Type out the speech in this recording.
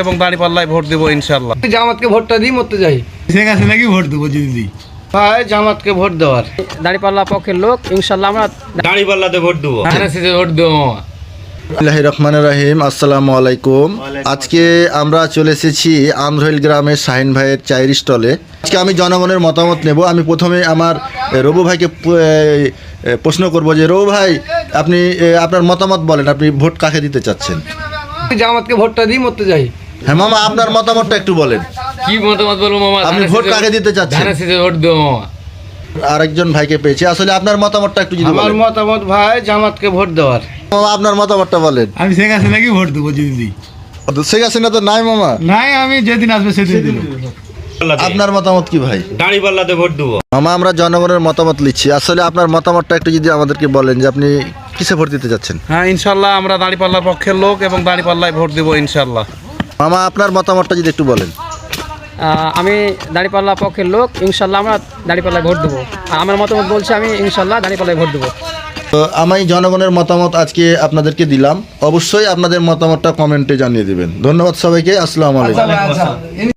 এবং দাঁড়িপাল্লায় ভোট দেবো ইনশাআল্লাহ। জামাতকে ভোটটা দিই মরতে যাই, শেখ হাসিনাকে ভোট দেবো যদি দিই। ভাই জামাতকে ভোট দেওয়ার, দাঁড়িপাল্লা পক্ষের লোক ইনশাল্লাহ আমরা দাঁড়িপাল্লাতে ভোট দেবো। ভোট দেবো। বিসমিল্লাহির রহমানির রহিম। আসসালামু আলাইকুম। আজকে আমরা চলে এসেছি আন্ধ্রইল গ্রামের শাহিন ভাইয়ের চায়ের স্টলে। আজকে আমি জনগণের মতামত নেব। আমি প্রথমে আমার রবু ভাইকে প্রশ্ন করব যে রবু ভাই, আপনি আপনার মতামত বলেন, আপনি ভোট কাকে দিতে চাচ্ছেন? জামাতকে ভোটটা দিই মরতে যাই। হ্যাঁ মামা, আপনার মতামতটা একটু বলেন। কি মতামত বলবো মামা? আপনি ভোট কাকে দিতে চাচ্ছেন? ভোট দেবো মামা। আরেকজন ভাইকে পেয়েছি। আসলে আপনার মতামতটা একটু যদি আমার বলেন। মতামত ভাই জামাতকে ভোট দেওয়ার। মামা, আপনার মতামতটা বলেন। আমি শেখ হাসিনাকে ভোট দেবো যদি দিই। শেখ হাসিনা তো নাই মামা। নাই, আমি যেদিন আসবে সেদিন দিব। আপনার মতামত কি ভাই? দাঁড়িপাল্লাতে ভোট দেবো। মামা, আমরা জনগণের মতামত নিচ্ছি। আসলে আপনার মতামতটা একটু যদি আমাদেরকে বলেন যে আপনি কিসে ভোট দিতে চাচ্ছেন? হ্যাঁ ইনশাআল্লাহ আমরা দাঁড়িপাল্লার পক্ষের লোক এবং দাঁড়িপাল্লায় ভোট দেবো ইনশাআল্লাহ। মামা, আপনার মতামতটা যদি একটু বলেন। আমি দাঁড়িপাল্লা পক্ষের লোক ইনশাল্লাহ আমরা দাঁড়িপাল্লায় ভোট দেবো। আমার মতামত বলছি আমি ইনশাল্লাহ দাঁড়িপাল্লায় ভোট দেবো। তো আমি জনগণের মতামত আজকে আপনাদেরকে দিলাম। অবশ্যই আপনাদের মতামতটা কমেন্টে জানিয়ে দিবেন। ধন্যবাদ সবাইকে। আসসালামু আলাইকুম।